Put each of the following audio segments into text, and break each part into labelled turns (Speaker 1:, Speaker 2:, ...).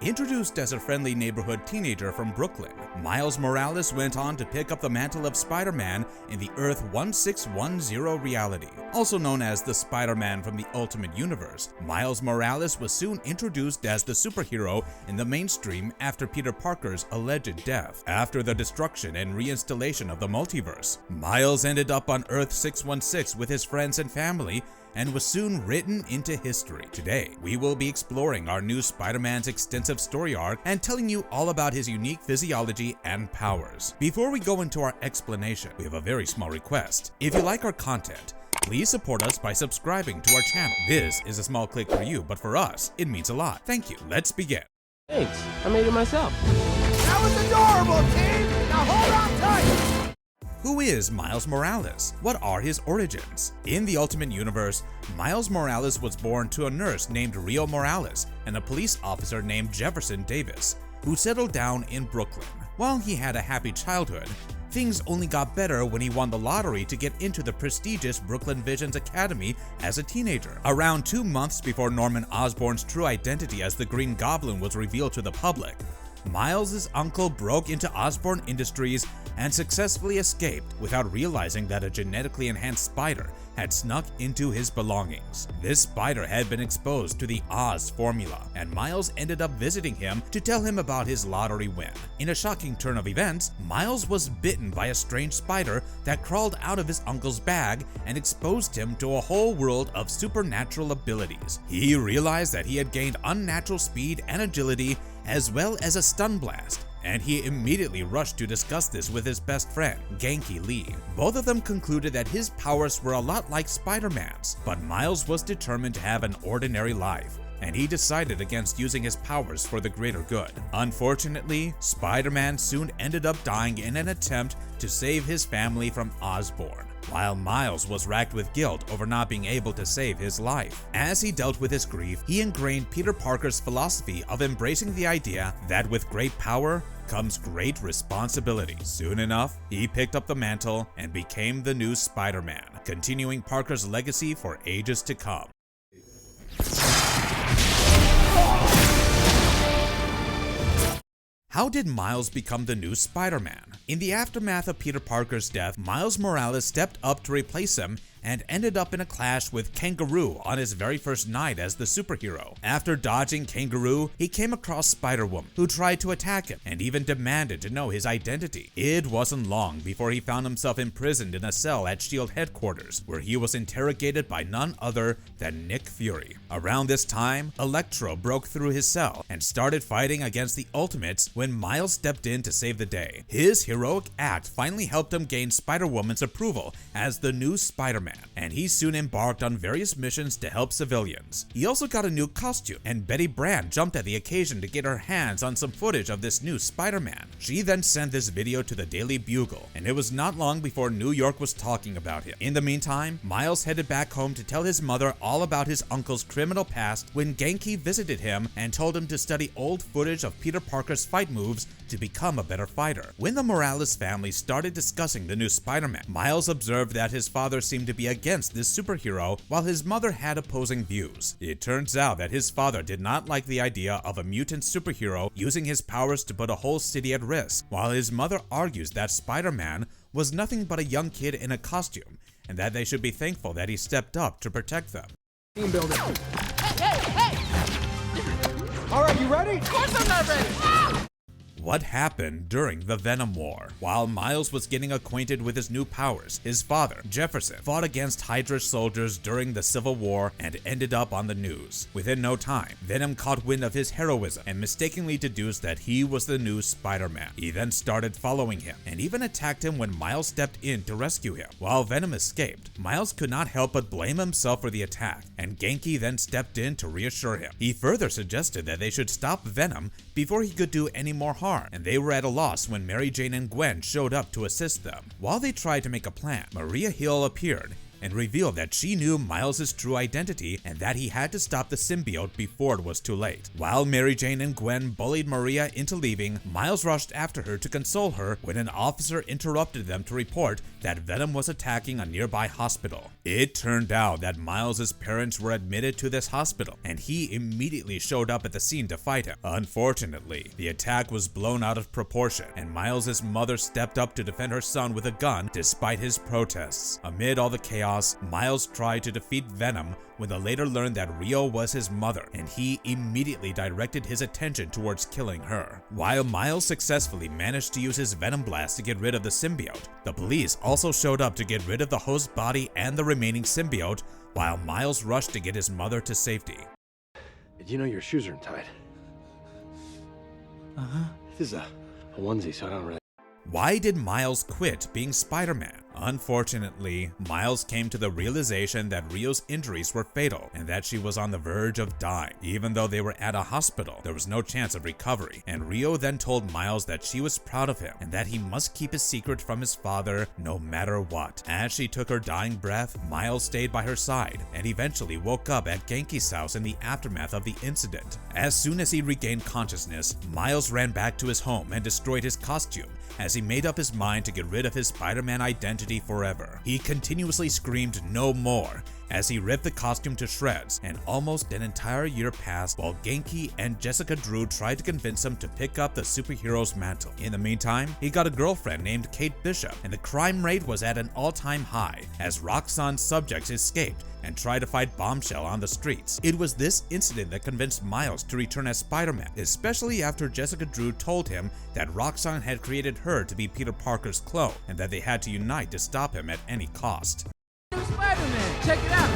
Speaker 1: Introduced as a friendly neighborhood teenager from Brooklyn, Miles Morales went on to pick up the mantle of Spider-Man in the Earth 1610 reality. Also known as the Spider-Man from the Ultimate Universe, Miles Morales was soon introduced as the superhero in the mainstream after Peter Parker's alleged death. After the destruction and reinstallation of the multiverse, Miles ended up on Earth 616 with his friends and family and was soon written into history. Today, we will be exploring our new Spider-Man's extensive story arc and telling you all about his unique physiology and powers. Before we go into our explanation, we have a very small request. If you like our content, please support us by subscribing to our channel. This is a small click for you, but for us, it means a lot. Thank you. Let's begin.
Speaker 2: Thanks, I made it myself.
Speaker 3: That was adorable, team! Now hold on tight!
Speaker 1: Who is Miles Morales? What are his origins? In the Ultimate Universe, Miles Morales was born to a nurse named Rio Morales and a police officer named Jefferson Davis, who settled down in Brooklyn. While he had a happy childhood, things only got better when he won the lottery to get into the prestigious Brooklyn Visions Academy as a teenager. Around 2 months before Norman Osborn's true identity as the Green Goblin was revealed to the public, Miles' uncle broke into Osborn Industries and successfully escaped without realizing that a genetically enhanced spider had snuck into his belongings. This spider had been exposed to the Oz formula, and Miles ended up visiting him to tell him about his lottery win. In a shocking turn of events, Miles was bitten by a strange spider that crawled out of his uncle's bag and exposed him to a whole world of supernatural abilities. He realized that he had gained unnatural speed and agility as well as a stun blast, and he immediately rushed to discuss this with his best friend, Genki Lee. Both of them concluded that his powers were a lot like Spider-Man's, but Miles was determined to have an ordinary life, and he decided against using his powers for the greater good. Unfortunately, Spider-Man soon ended up dying in an attempt to save his family from Osborn, while Miles was racked with guilt over not being able to save his life. As he dealt with his grief, he ingrained Peter Parker's philosophy of embracing the idea that with great power comes great responsibility. Soon enough, he picked up the mantle and became the new Spider-Man, continuing Parker's legacy for ages to come. How did Miles become the new Spider-Man? In the aftermath of Peter Parker's death, Miles Morales stepped up to replace him and ended up in a clash with Kangaroo on his very first night as the superhero. After dodging Kangaroo, he came across Spider-Woman, who tried to attack him and even demanded to know his identity. It wasn't long before he found himself imprisoned in a cell at S.H.I.E.L.D. headquarters, where he was interrogated by none other than Nick Fury. Around this time, Electro broke through his cell and started fighting against the Ultimates when Miles stepped in to save the day. His heroic act finally helped him gain Spider-Woman's approval as the new Spider-Man, and he soon embarked on various missions to help civilians. He also got a new costume, and Betty Brant jumped at the occasion to get her hands on some footage of this new Spider-Man. She then sent this video to the Daily Bugle, and it was not long before New York was talking about him. In the meantime, Miles headed back home to tell his mother all about his uncle's criminal past when Genki visited him and told him to study old footage of Peter Parker's fight moves to become a better fighter. When the Morales family started discussing the new Spider-Man, Miles observed that his father seemed to be against this superhero while his mother had opposing views. It turns out that his father did not like the idea of a mutant superhero using his powers to put a whole city at risk, while his mother argues that Spider-Man was nothing but a young kid in a costume and that they should be thankful that he stepped up to protect them.
Speaker 3: Team building.
Speaker 4: Hey!
Speaker 3: All right, you ready?
Speaker 4: Of course I'm not ready! Ah!
Speaker 1: What happened during the Venom War? While Miles was getting acquainted with his new powers, his father, Jefferson, fought against Hydra soldiers during the Civil War and ended up on the news. Within no time, Venom caught wind of his heroism and mistakenly deduced that he was the new Spider-Man. He then started following him and even attacked him when Miles stepped in to rescue him. While Venom escaped, Miles could not help but blame himself for the attack, and Genki then stepped in to reassure him. He further suggested that they should stop Venom before he could do any more harm, and they were at a loss when Mary Jane and Gwen showed up to assist them. While they tried to make a plan, Maria Hill appeared and revealed that she knew Miles' true identity and that he had to stop the symbiote before it was too late. While Mary Jane and Gwen bullied Maria into leaving, Miles rushed after her to console her when an officer interrupted them to report that Venom was attacking a nearby hospital. It turned out that Miles' parents were admitted to this hospital, and he immediately showed up at the scene to fight him. Unfortunately, the attack was blown out of proportion, and Miles' mother stepped up to defend her son with a gun despite his protests. Amid all the chaos, Miles tried to defeat Venom when they later learned that Rio was his mother, and he immediately directed his attention towards killing her. While Miles successfully managed to use his Venom Blast to get rid of the symbiote, the police also showed up to get rid of the host body and the remaining symbiote, while Miles rushed to get his mother to safety.
Speaker 5: Did you know your shoes are untied? This is a onesie, so I don't really...
Speaker 1: Why did Miles quit being Spider-Man? Unfortunately, Miles came to the realization that Rio's injuries were fatal and that she was on the verge of dying. Even though they were at a hospital, there was no chance of recovery, and Rio then told Miles that she was proud of him and that he must keep his secret from his father no matter what. As she took her dying breath, Miles stayed by her side and eventually woke up at Genki's house in the aftermath of the incident. As soon as he regained consciousness, Miles ran back to his home and destroyed his costume as he made up his mind to get rid of his Spider-Man identity forever. He continuously screamed "no more" as he ripped the costume to shreds, and almost an entire year passed while Genki and Jessica Drew tried to convince him to pick up the superhero's mantle. In the meantime, he got a girlfriend named Kate Bishop, and the crime rate was at an all-time high as Roxxon's subjects escaped and tried to fight Bombshell on the streets. It was this incident that convinced Miles to return as Spider-Man, especially after Jessica Drew told him that Roxxon had created her to be Peter Parker's clone and that they had to unite to stop him at any cost.
Speaker 2: Spider-Man, check it out.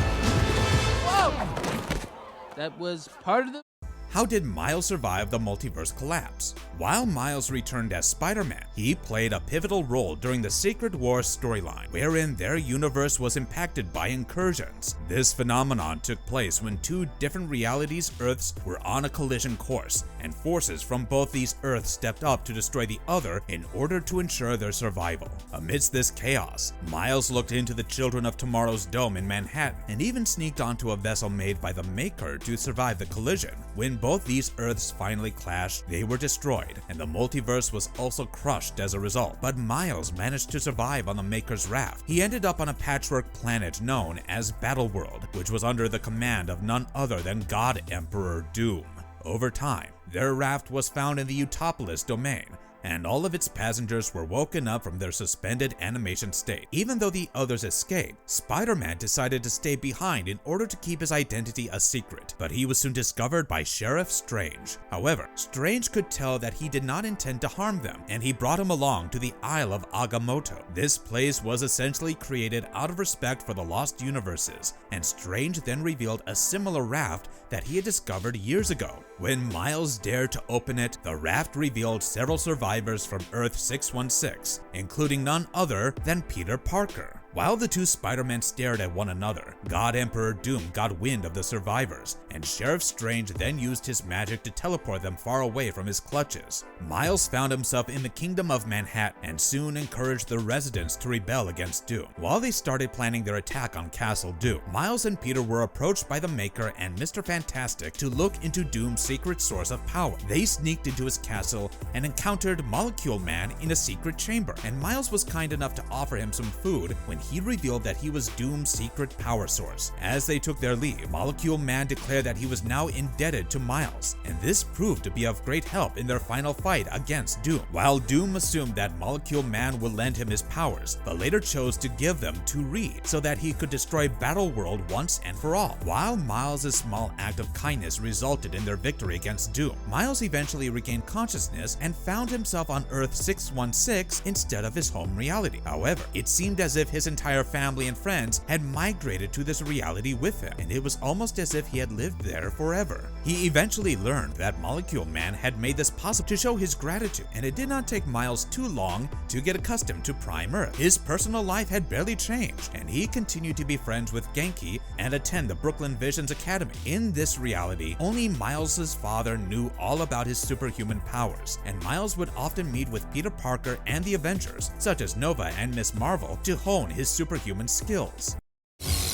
Speaker 2: Whoa! That was part of the...
Speaker 1: How did Miles survive the multiverse collapse? While Miles returned as Spider-Man, he played a pivotal role during the Secret Wars storyline, wherein their universe was impacted by incursions. This phenomenon took place when two different realities' Earths were on a collision course, and forces from both these Earths stepped up to destroy the other in order to ensure their survival. Amidst this chaos, Miles looked into the Children of Tomorrow's dome in Manhattan, and even sneaked onto a vessel made by the Maker to survive the collision. When both these Earths finally clashed, they were destroyed, and the multiverse was also crushed as a result. But Miles managed to survive on the Maker's raft. He ended up on a patchwork planet known as Battleworld, which was under the command of none other than God Emperor Doom. Over time, their raft was found in the Utopolis domain, and all of its passengers were woken up from their suspended animation state. Even though the others escaped, Spider-Man decided to stay behind in order to keep his identity a secret, but he was soon discovered by Sheriff Strange. However, Strange could tell that he did not intend to harm them, and he brought him along to the Isle of Agamotto. This place was essentially created out of respect for the lost universes, and Strange then revealed a similar raft that he had discovered years ago. When Miles dared to open it, the raft revealed several survivors from Earth 616, including none other than Peter Parker. While the two Spider-Men stared at one another, God Emperor Doom got wind of the survivors, and Sheriff Strange then used his magic to teleport them far away from his clutches. Miles found himself in the Kingdom of Manhattan and soon encouraged the residents to rebel against Doom. While they started planning their attack on Castle Doom, Miles and Peter were approached by the Maker and Mr. Fantastic to look into Doom's secret source of power. They sneaked into his castle and encountered Molecule Man in a secret chamber, and Miles was kind enough to offer him some food when he revealed that he was Doom's secret power source. As they took their leave, Molecule Man declared that he was now indebted to Miles, and this proved to be of great help in their final fight against Doom. While Doom assumed that Molecule Man would lend him his powers, the later chose to give them to Reed so that he could destroy Battleworld once and for all. While Miles' small act of kindness resulted in their victory against Doom, Miles eventually regained consciousness and found himself on Earth 616 instead of his home reality. However, it seemed as if his entire family and friends had migrated to this reality with him, and it was almost as if he had lived there forever. He eventually learned that Molecule Man had made this possible to show his gratitude, and it did not take Miles too long to get accustomed to Prime Earth. His personal life had barely changed, and he continued to be friends with Genki and attend the Brooklyn Visions Academy. In this reality, only Miles' father knew all about his superhuman powers, and Miles would often meet with Peter Parker and the Avengers, such as Nova and Miss Marvel, to hone his superhuman skills.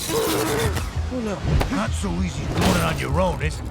Speaker 3: Oh no. Not so easy doing it on your own, is it?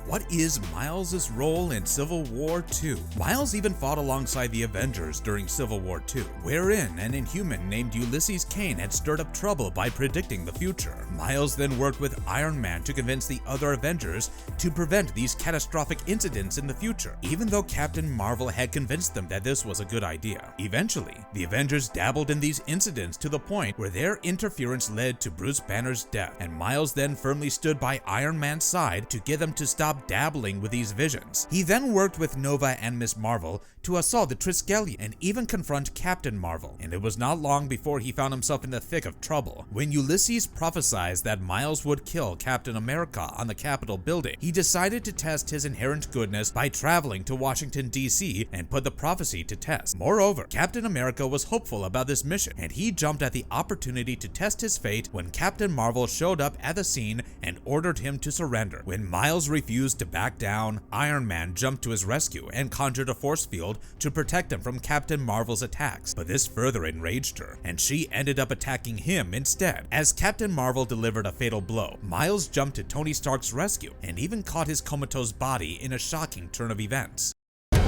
Speaker 1: What is Miles' role in Civil War II? Miles even fought alongside the Avengers during Civil War II, wherein an Inhuman named Ulysses Kane had stirred up trouble by predicting the future. Miles then worked with Iron Man to convince the other Avengers to prevent these catastrophic incidents in the future, even though Captain Marvel had convinced them that this was a good idea. Eventually, the Avengers dabbled in these incidents to the point where their interference led to Bruce Banner's death, and Miles then firmly stood by Iron Man's side to get them to stop dabbling with these visions. He then worked with Nova and Miss Marvel to assault the Triskelion and even confront Captain Marvel, and it was not long before he found himself in the thick of trouble. When Ulysses prophesied that Miles would kill Captain America on the Capitol building, he decided to test his inherent goodness by traveling to Washington, D.C. and put the prophecy to test. Moreover, Captain America was hopeful about this mission, and he jumped at the opportunity to test his fate when Captain Marvel showed up at the scene and ordered him to surrender. When Miles refused to back down, Iron Man jumped to his rescue and conjured a force field to protect him from Captain Marvel's attacks, but this further enraged her, and she ended up attacking him instead. As Captain Marvel delivered a fatal blow, Miles jumped to Tony Stark's rescue and even caught his comatose body in a shocking turn of events.
Speaker 3: You're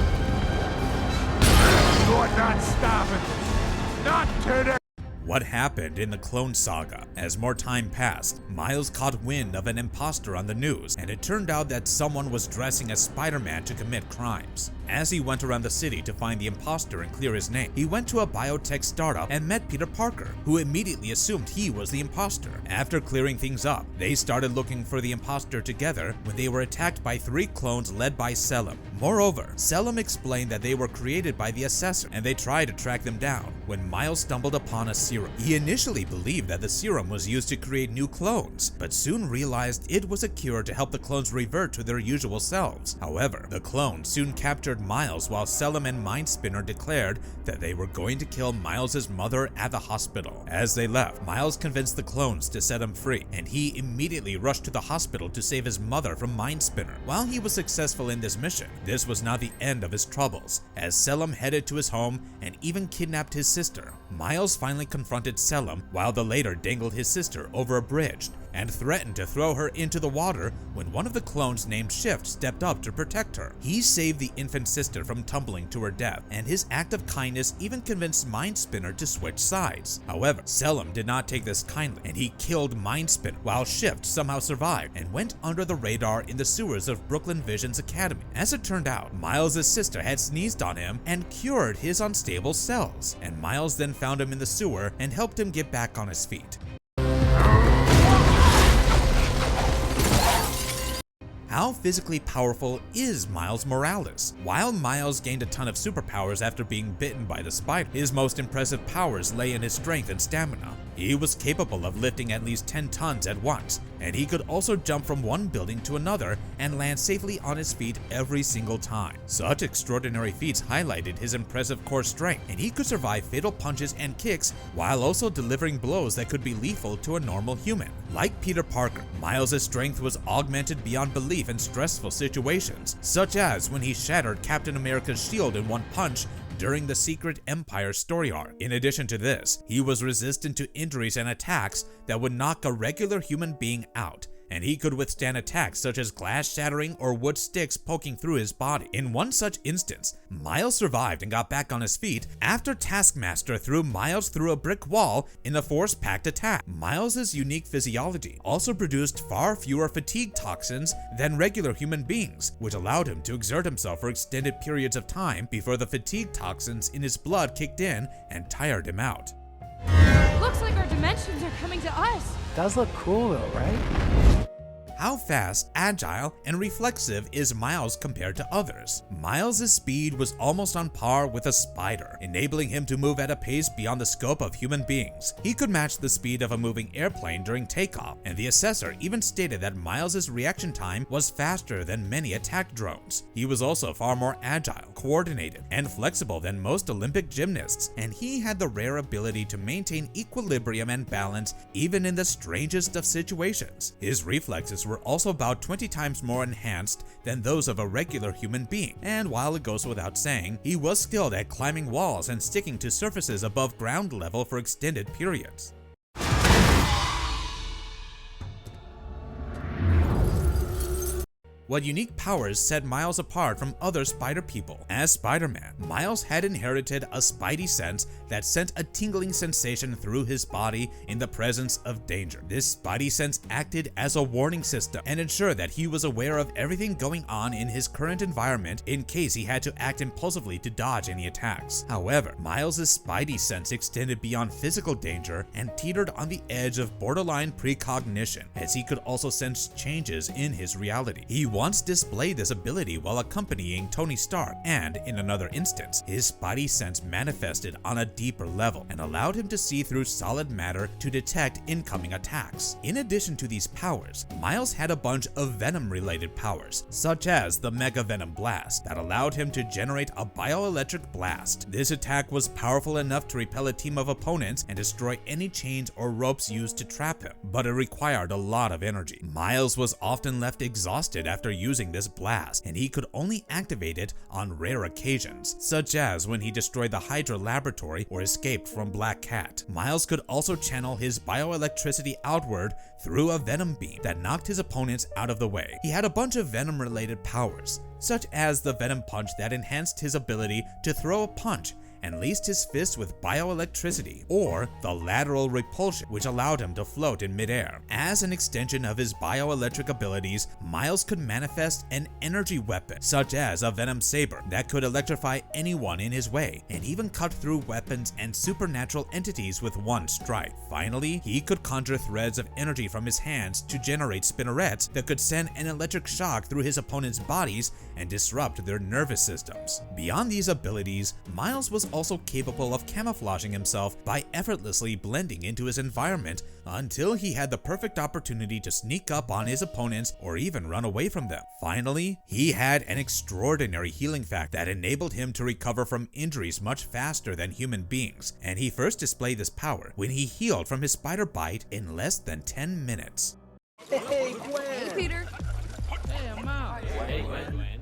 Speaker 3: not stopping. Not today.
Speaker 1: What happened in the Clone Saga? As more time passed, Miles caught wind of an imposter on the news, and it turned out that someone was dressing as Spider-Man to commit crimes. As he went around the city to find the imposter and clear his name, he went to a biotech startup and met Peter Parker, who immediately assumed he was the imposter. After clearing things up, they started looking for the imposter together when they were attacked by 3 clones led by Selim. Moreover, Selim explained that they were created by the Assessor, and they tried to track them down when Miles stumbled upon a serum. He initially believed that the serum was used to create new clones, but soon realized it was a cure to help the clones revert to their usual selves. However, the clones soon captured Miles while Selim and Mind Spinner declared that they were going to kill Miles' mother at the hospital. As they left, Miles convinced the clones to set him free, and he immediately rushed to the hospital to save his mother from Mind Spinner. While he was successful in this mission, this was not the end of his troubles, as Selim headed to his home and even kidnapped his sister. Miles finally confronted Selim while the latter dangled his sister over a bridge and threatened to throw her into the water when one of the clones named Shift stepped up to protect her. He saved the infant sister from tumbling to her death, and his act of kindness even convinced Mind Spinner to switch sides. However, Selim did not take this kindly, and he killed Mind Spinner while Shift somehow survived and went under the radar in the sewers of Brooklyn Vision's academy. As it turned out, Miles' sister had sneezed on him and cured his unstable cells, and Miles then found him in the sewer and helped him get back on his feet. How physically powerful is Miles Morales? While Miles gained a ton of superpowers after being bitten by the spider, his most impressive powers lay in his strength and stamina. He was capable of lifting at least 10 tons at once, and he could also jump from one building to another and land safely on his feet every single time. Such extraordinary feats highlighted his impressive core strength, and he could survive fatal punches and kicks while also delivering blows that could be lethal to a normal human. Like Peter Parker, Miles' strength was augmented beyond belief in stressful situations, such as when he shattered Captain America's shield in one punch during the Secret Empire story arc. In addition to this, he was resistant to injuries and attacks that would knock a regular human being out, and he could withstand attacks such as glass shattering or wood sticks poking through his body. In one such instance, Miles survived and got back on his feet after Taskmaster threw Miles through a brick wall in a force-packed attack. Miles' unique physiology also produced far fewer fatigue toxins than regular human beings, which allowed him to exert himself for extended periods of time before the fatigue toxins in his blood kicked in and tired him out.
Speaker 4: Looks like our dimensions are coming to us.
Speaker 6: Does look cool though, right?
Speaker 1: How fast, agile, and reflexive is Miles compared to others? Miles' speed was almost on par with a spider, enabling him to move at a pace beyond the scope of human beings. He could match the speed of a moving airplane during takeoff, and the assessor even stated that Miles' reaction time was faster than many attack drones. He was also far more agile, coordinated, and flexible than most Olympic gymnasts, and he had the rare ability to maintain equilibrium and balance even in the strangest of situations. His reflexes were also about 20 times more enhanced than those of a regular human being, and while it goes without saying, he was skilled at climbing walls and sticking to surfaces above ground level for extended periods. What unique powers set Miles apart from other spider people? As Spider-Man, Miles had inherited a Spidey sense that sent a tingling sensation through his body in the presence of danger. This Spidey sense acted as a warning system and ensured that he was aware of everything going on in his current environment in case he had to act impulsively to dodge any attacks. However, Miles' Spidey sense extended beyond physical danger and teetered on the edge of borderline precognition, as he could also sense changes in his reality. He once displayed this ability while accompanying Tony Stark, and in another instance, his Spidey sense manifested on a deeper level and allowed him to see through solid matter to detect incoming attacks. In addition to these powers, Miles had a bunch of Venom-related powers, such as the Mega Venom Blast, that allowed him to generate a bioelectric blast. This attack was powerful enough to repel a team of opponents and destroy any chains or ropes used to trap him, but it required a lot of energy. Miles was often left exhausted after using this blast, and he could only activate it on rare occasions, such as when he destroyed the Hydra laboratory or escaped from Black Cat. Miles could also channel his bioelectricity outward through a Venom beam that knocked his opponents out of the way. He had a bunch of Venom-related powers, such as the Venom Punch that enhanced his ability to throw a punch and laced his fist with bioelectricity, or the lateral repulsion, which allowed him to float in midair. As an extension of his bioelectric abilities, Miles could manifest an energy weapon, such as a Venom Saber, that could electrify anyone in his way, and even cut through weapons and supernatural entities with one strike. Finally, he could conjure threads of energy from his hands to generate spinnerets that could send an electric shock through his opponent's bodies and disrupt their nervous systems. Beyond these abilities, Miles was also capable of camouflaging himself by effortlessly blending into his environment until he had the perfect opportunity to sneak up on his opponents or even run away from them. Finally, he had an extraordinary healing factor that enabled him to recover from injuries much faster than human beings, and he first displayed this power when he healed from his spider bite in less than 10 minutes.
Speaker 3: Hey, Gwen!
Speaker 4: Hey, Peter.
Speaker 2: Hey, I'm out.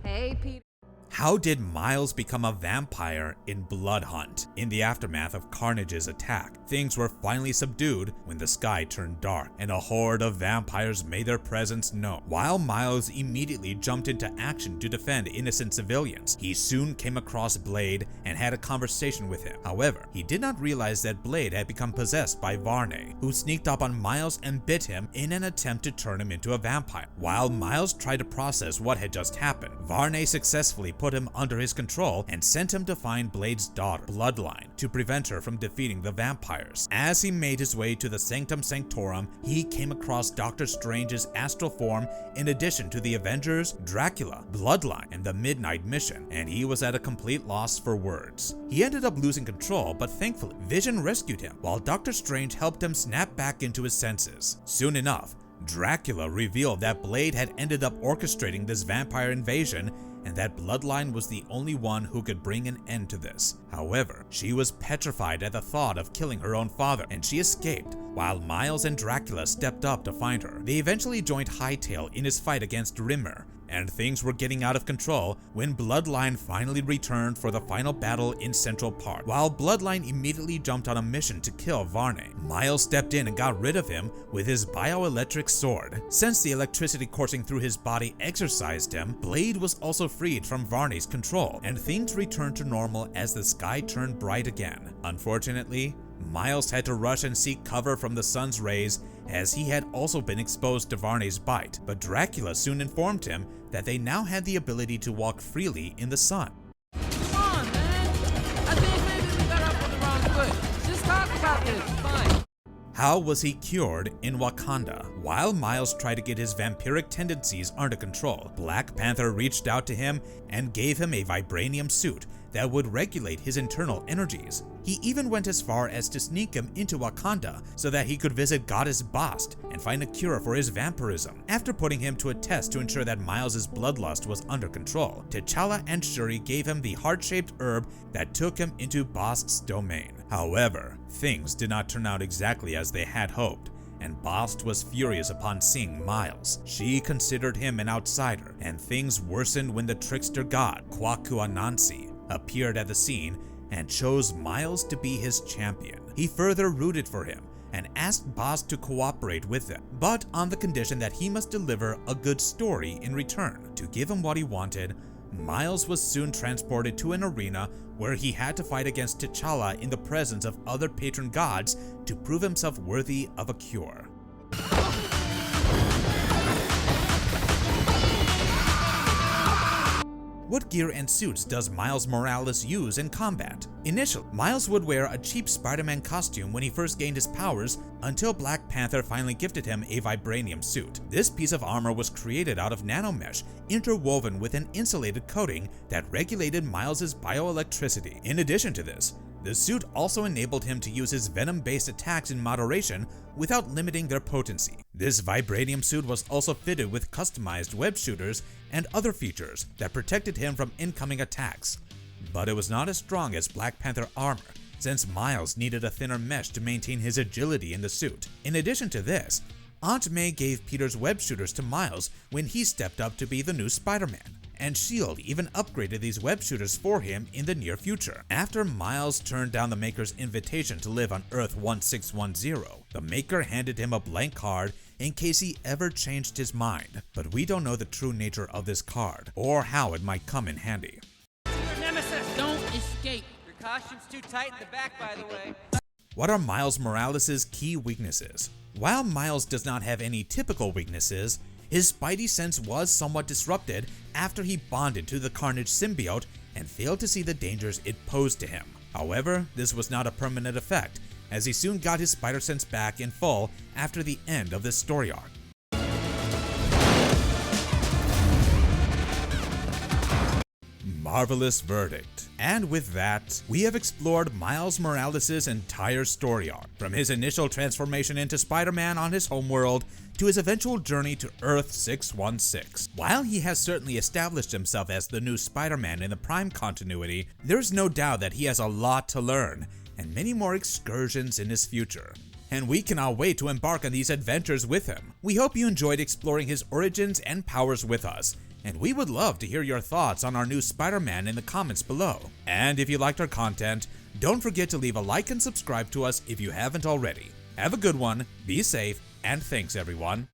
Speaker 4: Hey, Peter.
Speaker 1: How did Miles become a vampire in Blood Hunt? In the aftermath of Carnage's attack, things were finally subdued when the sky turned dark and a horde of vampires made their presence known. While Miles immediately jumped into action to defend innocent civilians, he soon came across Blade and had a conversation with him. However, he did not realize that Blade had become possessed by Varney, who sneaked up on Miles and bit him in an attempt to turn him into a vampire. While Miles tried to process what had just happened, Varney successfully put him under his control and sent him to find Blade's daughter, Bloodline, to prevent her from defeating the vampires. As he made his way to the Sanctum Sanctorum, he came across Doctor Strange's astral form in addition to the Avengers, Dracula, Bloodline, and the Midnight Mission, and he was at a complete loss for words. He ended up losing control, but thankfully, Vision rescued him, while Doctor Strange helped him snap back into his senses. Soon enough, Dracula revealed that Blade had ended up orchestrating this vampire invasion and that Bloodline was the only one who could bring an end to this. However, she was petrified at the thought of killing her own father, and she escaped, while Miles and Dracula stepped up to find her. They eventually joined Hightail in his fight against Rimmer, and things were getting out of control when Bloodline finally returned for the final battle in Central Park. While Bloodline immediately jumped on a mission to kill Varney, Miles stepped in and got rid of him with his bioelectric sword. Since the electricity coursing through his body exorcised him, Blade was also freed from Varney's control, and things returned to normal as the sky turned bright again. Unfortunately, Miles had to rush and seek cover from the sun's rays, as he had also been exposed to Varney's bite, but Dracula soon informed him that they now had the ability to walk freely in the sun.
Speaker 2: Come on, man. I think maybe we got off on the wrong foot. Just talk about this. Fine.
Speaker 1: How was he cured in Wakanda? While Miles tried to get his vampiric tendencies under control, Black Panther reached out to him and gave him a vibranium suit that would regulate his internal energies. He even went as far as to sneak him into Wakanda so that he could visit Goddess Bast and find a cure for his vampirism. After putting him to a test to ensure that Miles' bloodlust was under control, T'Challa and Shuri gave him the heart-shaped herb that took him into Bast's domain. However, things did not turn out exactly as they had hoped, and Bast was furious upon seeing Miles. She considered him an outsider, and things worsened when the trickster god, Kwaku Anansi, appeared at the scene and chose Miles to be his champion. He further rooted for him and asked Boss to cooperate with them, but on the condition that he must deliver a good story in return. To give him what he wanted, Miles was soon transported to an arena where he had to fight against T'Challa in the presence of other patron gods to prove himself worthy of a cure. What gear and suits does Miles Morales use in combat? Initially, Miles would wear a cheap Spider-Man costume when he first gained his powers until Black Panther finally gifted him a vibranium suit. This piece of armor was created out of nanomesh interwoven with an insulated coating that regulated Miles' bioelectricity. In addition to this, the suit also enabled him to use his venom-based attacks in moderation without limiting their potency. This vibranium suit was also fitted with customized web shooters and other features that protected him from incoming attacks. But it was not as strong as Black Panther armor, since Miles needed a thinner mesh to maintain his agility in the suit. In addition to this, Aunt May gave Peter's web shooters to Miles when he stepped up to be the new Spider-Man, and S.H.I.E.L.D. even upgraded these web shooters for him in the near future. After Miles turned down the Maker's invitation to live on Earth 1610, the Maker handed him a blank card in case he ever changed his mind, but we don't know the true nature of this card, or how it might come in handy.
Speaker 2: Nemesis, don't escape.
Speaker 3: Your costume's too tight in the back, by the way.
Speaker 1: What are Miles Morales' key weaknesses? While Miles does not have any typical weaknesses, his Spidey sense was somewhat disrupted after he bonded to the Carnage symbiote and failed to see the dangers it posed to him. However, this was not a permanent effect, as he soon got his spider sense back in full after the end of this story arc. Marvelous verdict. And with that, we have explored Miles Morales' entire story arc, from his initial transformation into Spider-Man on his homeworld to his eventual journey to Earth 616. While he has certainly established himself as the new Spider-Man in the Prime continuity, there's no doubt that he has a lot to learn and many more excursions in his future. And we cannot wait to embark on these adventures with him. We hope you enjoyed exploring his origins and powers with us, and we would love to hear your thoughts on our new Spider-Man in the comments below. And if you liked our content, don't forget to leave a like and subscribe to us if you haven't already. Have a good one, be safe, and thanks everyone.